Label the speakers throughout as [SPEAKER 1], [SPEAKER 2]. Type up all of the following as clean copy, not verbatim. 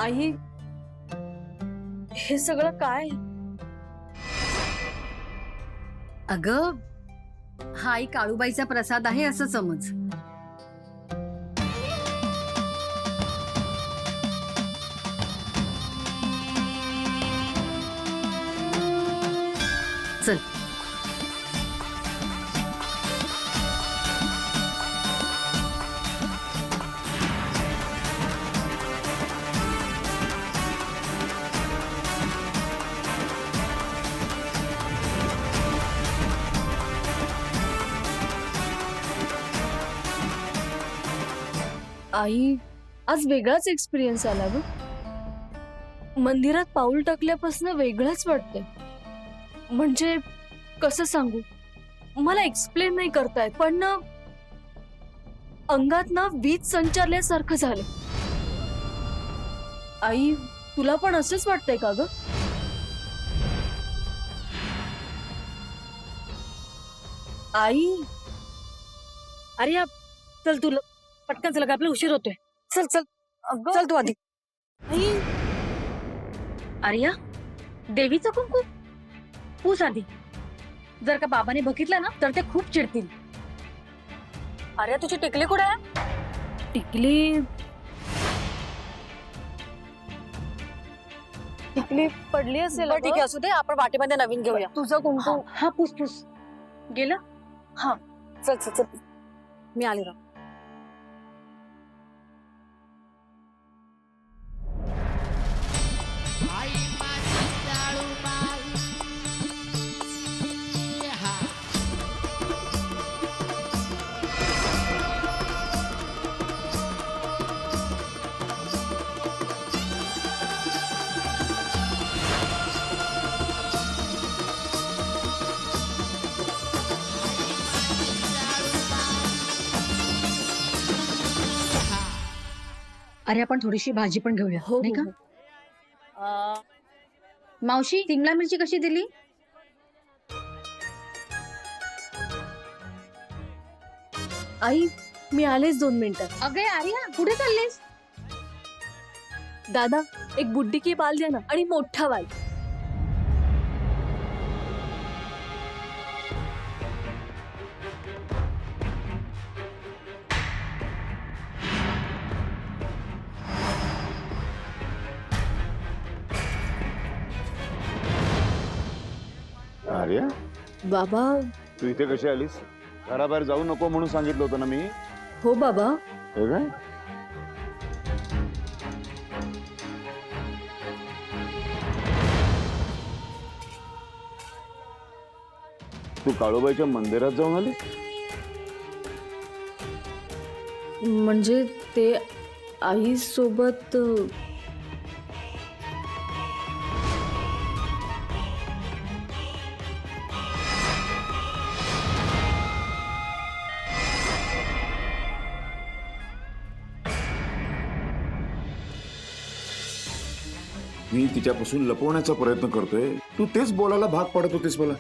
[SPEAKER 1] आई, हे सगळं काय?
[SPEAKER 2] अगं, हा आई काळूबाईचा प्रसाद आहे असं समज. चल.
[SPEAKER 1] आई, आज वेगळाच एक्सपिरियन्स आला ग. मंदिरात पाऊल टाकल्यापासून वेगळंच वाटतंय. म्हणजे कसं सांगू, मला एक्सप्लेन नाही करता येत, पण ना अंगात ना वीज संचारल्यासारखं झालं. आई, तुला पण असंच वाटतंय का ग? आई,
[SPEAKER 3] अरे चल तुला पटकन चल, आपला उशीर होतोय. चल चल
[SPEAKER 1] अगं,
[SPEAKER 3] चल तू आधी.
[SPEAKER 1] आई,
[SPEAKER 3] आर्या, देवीचं कुंकू पूस आधी. जर का बाबाने बघितलं ना तर ते खूप चिडतील. आर्या, तुझी टिकली कुठे आहे?
[SPEAKER 1] टिकली टिकली पडली असेल.
[SPEAKER 3] बरं, ठीक आहे, असू दे, आपण वाटेमध्ये नवीन घेऊया.
[SPEAKER 1] तुझं कुंकू.
[SPEAKER 3] हा पूस पूस. गेलं?
[SPEAKER 1] हा,
[SPEAKER 3] चल चल चल, मी आले राव. अरे, आपण थोडीशी भाजी पण घेऊया,
[SPEAKER 1] हो,
[SPEAKER 3] नाही
[SPEAKER 1] हो,
[SPEAKER 3] का? मावशी, सिमला मिरची कशी दिली?
[SPEAKER 1] आई, मी आलेच 2 मिनिटात.
[SPEAKER 3] अगे आर्या, कुठे चाललीस?
[SPEAKER 1] दादा, एक बुड्डी की बाल द्या ना, आणि मोठा वाल.
[SPEAKER 4] आर्या,
[SPEAKER 1] बाबा.
[SPEAKER 4] तू इथे कशी आलीस? घराबाहेर जाऊ नको म्हणून सांगितलं होतं ना मी.
[SPEAKER 1] हो बाबा.
[SPEAKER 4] हे काय? तू काळूबाईच्या मंदिरात जाऊन आलीस?
[SPEAKER 1] म्हणजे ते आई सोबत.
[SPEAKER 4] मी तिच्यापासून लपवण्याचा प्रयत्न करतोय, तू तेच बोलायला भाग पाडत होतीस मला.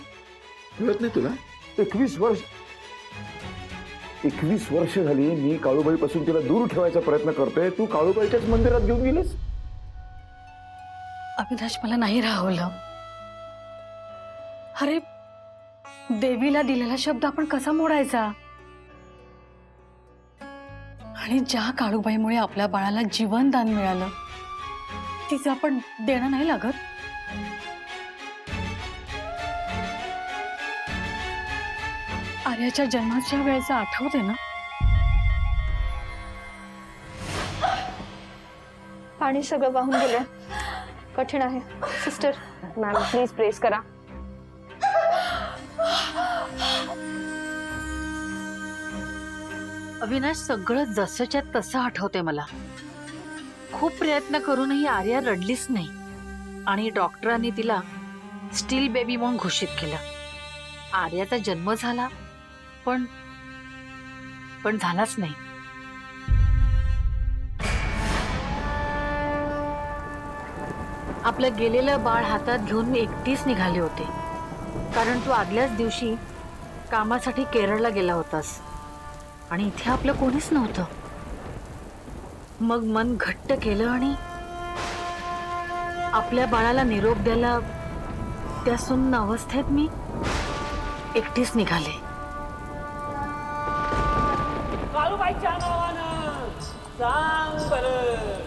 [SPEAKER 4] कळत नाही तुला? 21 वर्ष झाली मी काळूबाई पासून तिला दूर ठेवायचा प्रयत्न करतोय, तू काळूबाईच्याच मंदिरात घेऊन गेलीस.
[SPEAKER 3] अविनाश, मला नाही राहवलं. अरे, देवीला दिलेला शब्द आपण कसा मोडायचा? आणि ज्या काळूबाईमुळे आपल्या बाळाला जीवनदान मिळालं, तिचं आपण देणं नाही लागत. आर्याच्या जन्माच्या वेळेचा आठवते ना?
[SPEAKER 5] पाणी सगळं वाहून गेलं. कठीण आहे. सिस्टर, मॅम प्लीज प्रेस करा.
[SPEAKER 3] अविनाश, सगळं जसंच्या तसं आठवते मला. खूप प्रयत्न करूनही आर्या रडलीच नाही आणि डॉक्टरांनी तिला स्टील बेबी म्हणून घोषित केलं. आर्याचा जन्म झाला, पण झालाच नाही. आपलं गेलेलं बाळ हातात घेऊन मी एकटीच निघाले होते, कारण तू आदल्याच दिवशी कामासाठी केरळला गेला होतास आणि इथे आपलं कोणीच नव्हतं. मग मन घट्ट केलं आणि आपल्या बाळाला निरोप द्यायला त्या सुन्न अवस्थेत मी एकटीच निघाले.
[SPEAKER 6] काळूबाईच्या नावानं सांग बरं.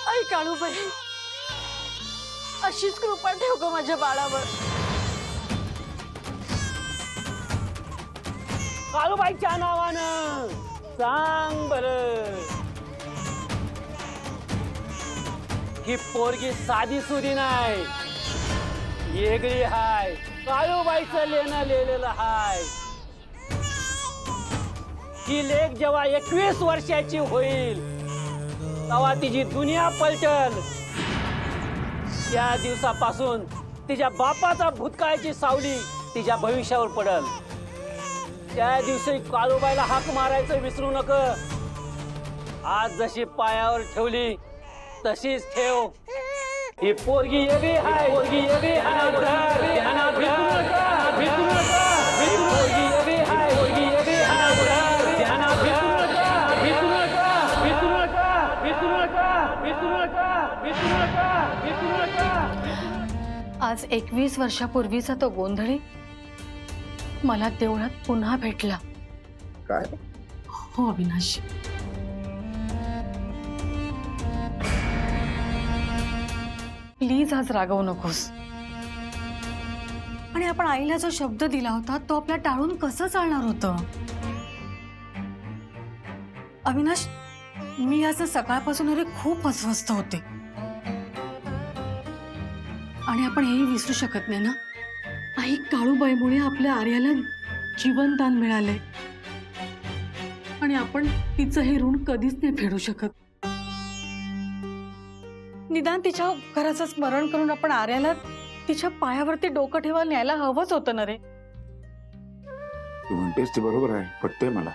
[SPEAKER 1] आई काळूबाई, अशीच कृपा ठेव ग माझ्या बाळावर.
[SPEAKER 6] काळूबाईच्या नावानं सांग बरं. ही पोरगी साधी सुधी नाही, वेगळी हाय. काळूबाईचं लेणं लिहिलेलं हाय. ही लेक जेव्हा 21 वर्षाची होईल तेव्हा तिची दुनिया पलटल. त्या दिवसापासून तिच्या बापाचा भूतकाळाची सावली तिच्या भविष्यावर पडल. त्या दिवशी काळूबाईला हाक मारायचं विसरू नका. आज जशी पायावर ठेवली तशीच ठेव. ही पोरगी येवी हाय, पोरगी येवी हाय. ध्यानात धर, विसरू नका. ही पोरगी येवी हाय, पोरगी येवी हाय. ध्यानात धर, विसरू नका. विसरू नका, विसरू नका, विसरू नका, विसरू नका, विसरू नका.
[SPEAKER 2] आज 21 वर्षापूर्वीचा तो गोंधळी मला देवळात पुन्हा भेटला.
[SPEAKER 4] काय?
[SPEAKER 2] हो अविनाश, प्लीज आज रागवू नकोस. आणि आपण आईला जो शब्द दिला होता तो आपल्या टाळून कसं चालणार होतं? अविनाश, मी आज सकाळपासून अरे खूप अस्वस्थ होते. आणि आपण हेही विसरू शकत नाही ना, आई काळूबाईमुळे आपल्या आर्याला जीवनदान मिळाले आणि आपण तिचं हे ऋण कधीच नाही फेडू शकत. निदान तिच्या उपकाराचं स्मरण करून आपण आर्याला तिच्या पायावरती डोकं ठेवायला न्यायला हवंच होतं ना रे.
[SPEAKER 4] तू म्हणतेस ते बरोबर आहे, पटतंय मला.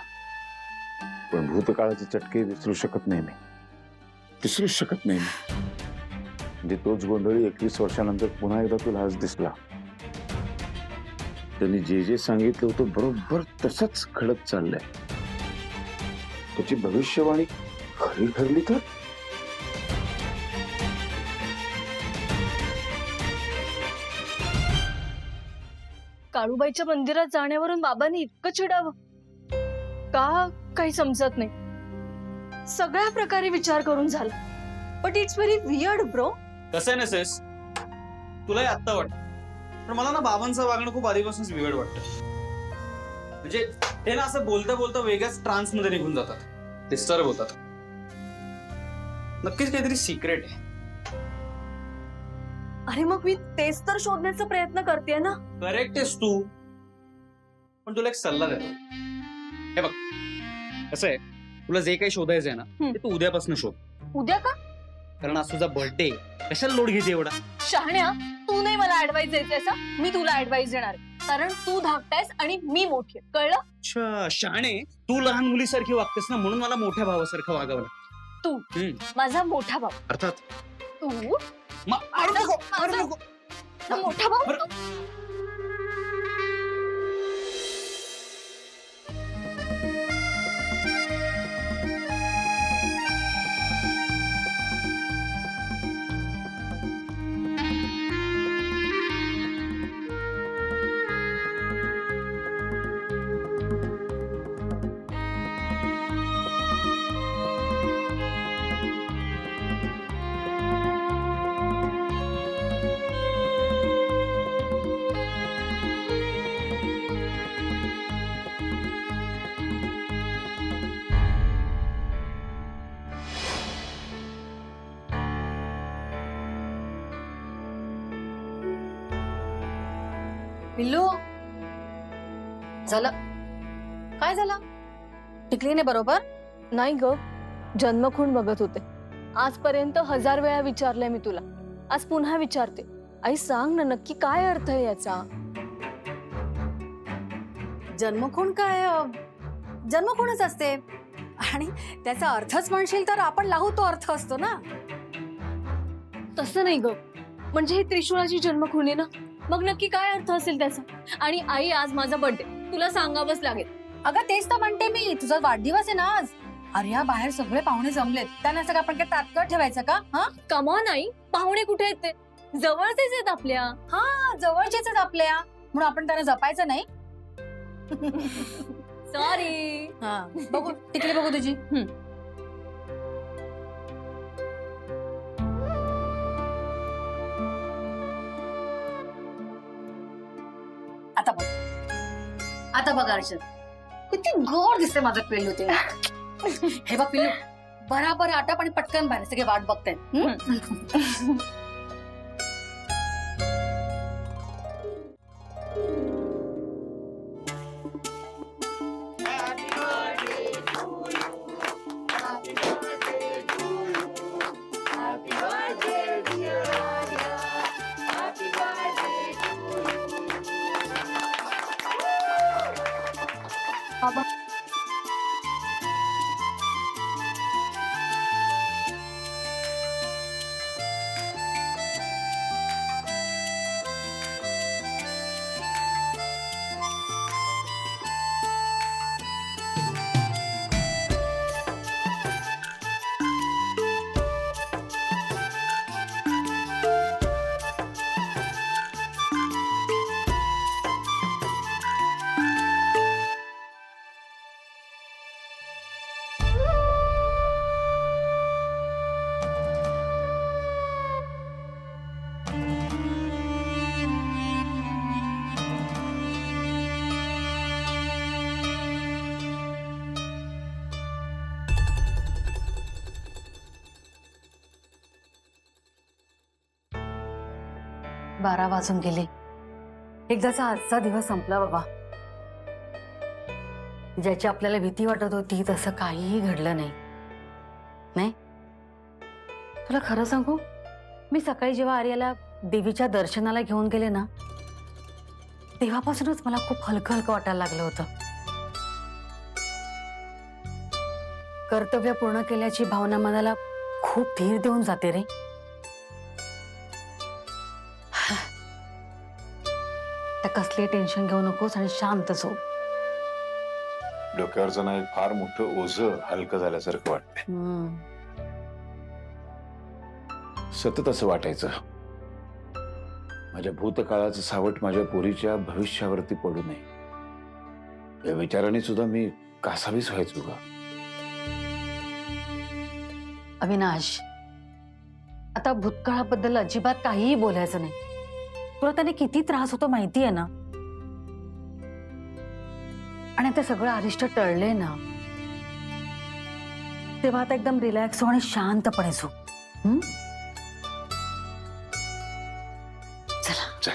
[SPEAKER 4] पण भूतकाळाचे चटके विसरू शकत नाही मी, विसरूच शकत नाही मी. म्हणजे तोच गोंधळी 21 वर्षानंतर पुन्हा एकदा तुला आज दिसला. त्यांनी जे जे सांगितलं होतं बरोबर तसंच घडत चाललंय. त्याची भविष्यवाणी खरी ठरली तर
[SPEAKER 1] काळूबाईच्या मंदिरात जाण्यावरून बाबांनी इतकं चिडावं का काही समजत नाही. सगळ्या प्रकारे विचार करून झाला. But it's very weird bro.
[SPEAKER 7] कसं नसेस तुलाही आत्ता वाटत, पण मला ना बाबांचं वागणं खूप आधीपासूनच विवेड वाटतं. म्हणजे ते ना असं बोलता बोलता वेगळ्याच ट्रान्स मध्ये निघून जातात, डिस्टर्ब होतात. नक्कीच काहीतरी सिक्रेट आहे.
[SPEAKER 1] अरे मग मी तेच तर शोधण्याचा प्रयत्न करते ना.
[SPEAKER 7] करेक्ट आहेस तू, पण तुला एक सल्ला देतो. हे बघ कसं आहे, तुला जे काही शोधायचं आहे ना ते तू उद्यापासून शोध.
[SPEAKER 1] उद्या का?
[SPEAKER 7] कारण आज तुझा बर्थडे, कशाला लोड घेते एवढा?
[SPEAKER 1] शहाण्या, तू नाही मला ऍडवाइस द्यायचा, मी तुला ऍडवाइस देणार. कारण तू धाकटायस आणि मी मोठी आहे. कळलं?
[SPEAKER 7] अच्छा शाणे, तू लहान मुलीसारखी वागतेस ना, म्हणून मला मोठ्या भावासारखं वागावं लागतं.
[SPEAKER 1] तू माझा मोठा भाऊ.
[SPEAKER 7] अर्थात
[SPEAKER 1] तू
[SPEAKER 7] मारू नको, मारू नको.
[SPEAKER 1] माझा मोठा भाऊ.
[SPEAKER 7] बरं.
[SPEAKER 2] पिल्लू झालं काय झालं टिकली नाही बरोबर
[SPEAKER 1] नाही ग, जन्मखून बघत होते. आजपर्यंत 1000 वेळा विचारलंय मी तुला. आज पुन्हा विचारते. आई सांग ना, नक्की काय अर्थ आहे याचा?
[SPEAKER 8] जन्मखूण काय जन्मखूणच असते आणि त्याचा अर्थच म्हणशील तर आपण लावू तो अर्थ असतो ना.
[SPEAKER 1] तसं नाही ग, म्हणजे ही त्रिशूळाची जन्मखून आहे ना, मग नक्की काय अर्थ असेल त्याचा? आणि आई, आज माझा बर्थडे, तुला सांगावंच लागेल.
[SPEAKER 8] अगं तेच तर म्हणते मी, तुझा वाढदिवस आहे ना आज. अरे बाहेर सगळे पाहुणे जमलेत, त्यांना सगळं आपण काय तात्काळ ठेवायचं का? हा
[SPEAKER 1] कमॉन आई, पाहुणे कुठे आहेत? ते जवळचेच आहेत आपल्या.
[SPEAKER 8] हा जवळचेच आहेत आपल्या, म्हणून आपण त्यांना जपायचं नाही.
[SPEAKER 1] सॉरी.
[SPEAKER 8] हा बघू टिकली बघू तुझी. आता बघ, आता बघ अर्चन, किती गोड दिसते माझं पिल्लू ते. हे बघ पिल्लू, बराबर आटप आणि पटकन बाहेर, सगळे वाट बघतायत.
[SPEAKER 1] बाबा,
[SPEAKER 8] बारा वाजून गेले. एकदाचा आजचा दिवस संपला बाबा. ज्याची आपल्याला भीती वाटत होती तसं काहीही घडलं नाही. नाही तुला खरं सांगू, मी सकाळी जेव्हा आर्याला देवीच्या दर्शनाला घेऊन गेले ना, तेव्हापासूनच मला खूप हलकं हलकं वाटायला लागलं होतं. कर्तव्य पूर्ण केल्याची भावना मनाला खूप धीर देऊन जाते रे. तर कसले टेन्शन घेऊ नकोस आणि शांत झोप.
[SPEAKER 4] डोक्यावरचं ना एक फार मोठं ओझं हलकं झाल्यासारखं वाटतंय. सतत असं वाटायचं, माझ्या भूतकाळाचं सावट माझ्या पोरीच्या भविष्यावरती पडू नये या विचाराने सुद्धा मी कासावीस व्हायचो ग.
[SPEAKER 8] अविनाश, आता भूतकाळाबद्दल अजिबात काहीही बोलायचं नाही. तुला त्याने किती त्रास होतो माहिती आहे ना. आणि आता सगळं अरिष्ट टळले ना, तेव्हा आता एकदम रिलॅक्स हो आणि शांतपणे झोप. चला
[SPEAKER 4] चल.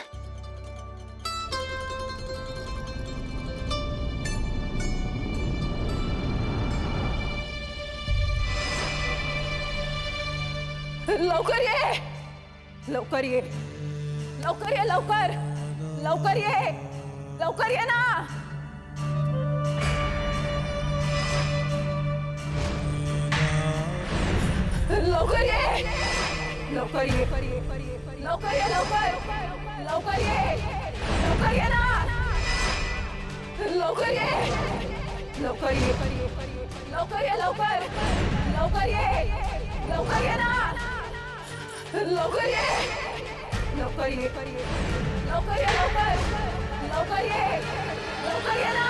[SPEAKER 9] लवकर ये, लवकर ये, लवकर ये, लवकर लवकर ये. लवकर ये ना. लवकर ये. लवकर ये. लवकर ये. लवकर. लवकर ये. लवकर ये ना. लवकर ये. लवकर ये. लवकर ये. लवकर. लवकर ये. लवकर ये ना. लवकर ये. लवकर ये. लवकर ये. लवकर. लवकर ये. लवकर ये ना.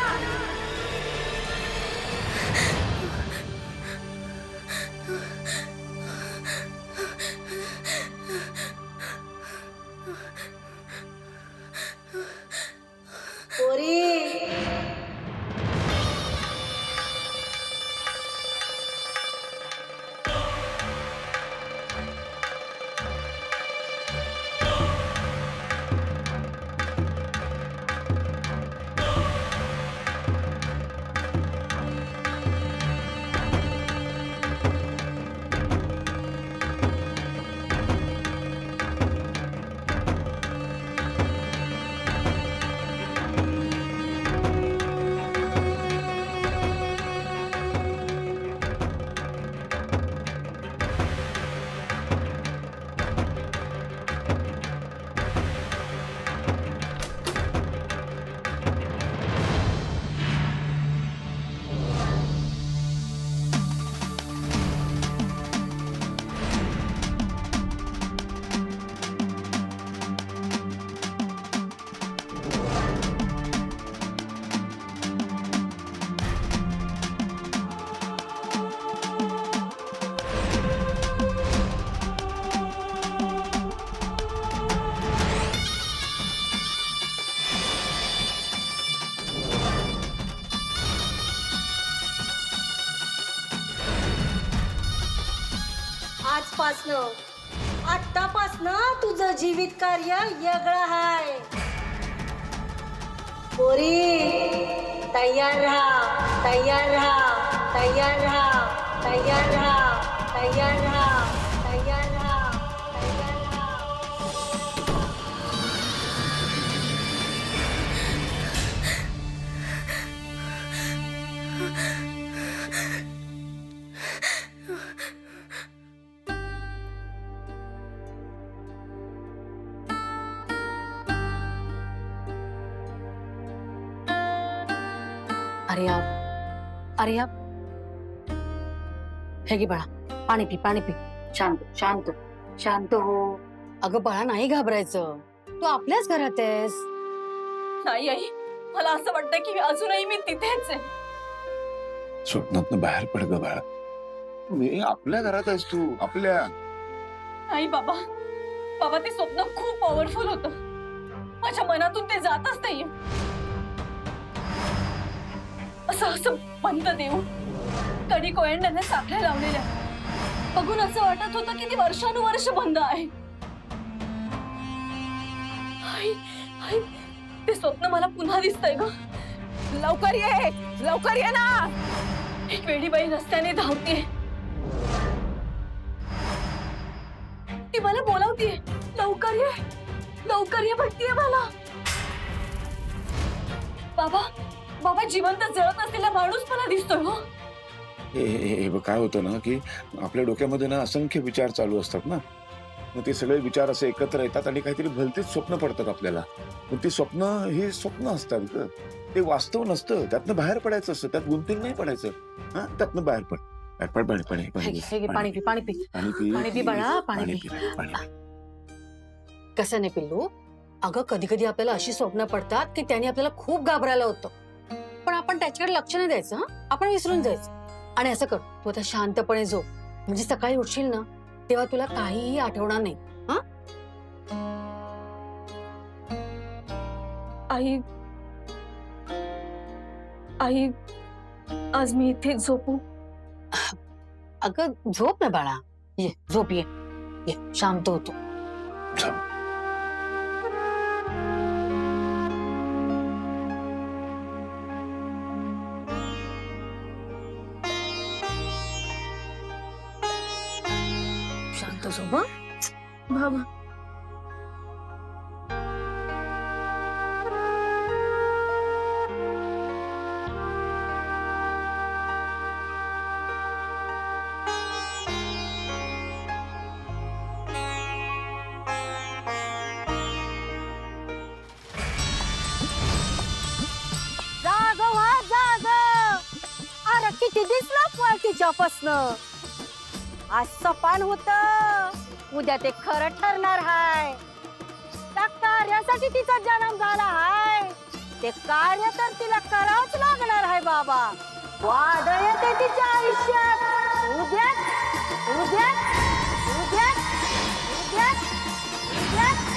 [SPEAKER 10] आतापासनं तुझं जीवित कार्य वेगळं आहे. पोरी तयार राहा, तयार राहा, तयार राहा, तयार राहा, तयार राहा, तयार राहा, तयार राहा.
[SPEAKER 8] अरे आप हे घे बाळा, पाणी पी, पाणी पी. शांत शांत शांत हो. अगं बाळा, नाही घाबरायचं, तू आपल्याच घरात आहेस.
[SPEAKER 1] नाही आई, मला असं वाटतं की अजूनही मी तिथेच आहे.
[SPEAKER 4] स्वप्नातनं बाहेर पड ग बाळा. मी आपल्या घरात आहेस तू, आपल्या.
[SPEAKER 1] नाही बाबा, बाबा ते स्वप्न खूप पॉवरफुल होतं. माझ्या मनातून ते जातच नाहीये. असं बंद देऊ कडी कोयंड्याने साखळ्या लावलेल्या बघून असं वाटत होतं की ती वर्षानुवर्ष बंद आहे. आई, आई, ते स्वप्न मला पुन्हा दिसतंय ग.
[SPEAKER 9] लवकर ये. लवकर ये ना.
[SPEAKER 1] एक वेडी बाई रस्त्याने धावतीये. ती मला बोलावतीये, लवकर ये, लवकर ये म्हणतीये मला. बाबा, बाबा जिवंत जळत असलेला माणूस मला दिसतोय हो.
[SPEAKER 4] हे काय होतं ना की आपल्या डोक्यामध्ये ना असंख्य विचार चालू असतात ना. मग ते सगळे विचार असे एकत्र येतात आणि काहीतरी भलतीच स्वप्न पडतात आपल्याला. मग ती स्वप्न ही स्वप्न असतात ग, ते वास्तव नसतं. त्यातनं बाहेर पडायचं असतं, त्यात गुंतून नाही पडायचं. हा, त्यातनं बाहेर पड. पाणी पाणी पाणी
[SPEAKER 8] हे घे, पाणी पी, पाणी पी.
[SPEAKER 4] पाणी पी,
[SPEAKER 8] पाणी पी बाळा, पाणी पी.
[SPEAKER 4] पाणी पी.
[SPEAKER 8] कसं नाही पिल्लू, अगं कधी कधी आपल्याला अशी स्वप्न पडतात की त्यांनी आपल्याला खूप घाबरायला होतं, पण आपण त्याच्याकडे लक्ष नाही द्यायचं. आपण विसरून जायचं. आणि असं कर, तू आता शांतपणे झोप, म्हणजे सकाळी उठशील ना तेव्हा तुला काहीही आठवणार नाही.
[SPEAKER 1] आई, आई, आज मी इथे झोपू?
[SPEAKER 8] अगं झोप ना बाळा, ये झोप, ये ये, शांत होतो. शांत झोप.
[SPEAKER 1] बाबा,
[SPEAKER 10] किती दिसला तिच्यापासनं. आज सपान होत, उद्या ते खरं ठरणार हाय. त्या कार्यासाठी तिचा जन्म झाला हाय, ते कार्य तर तिला करावंच लागणार आहे बाबा. वादळ येते तिच्या आयुष्यात. उद्या उद्या उद्या उद्या उद्या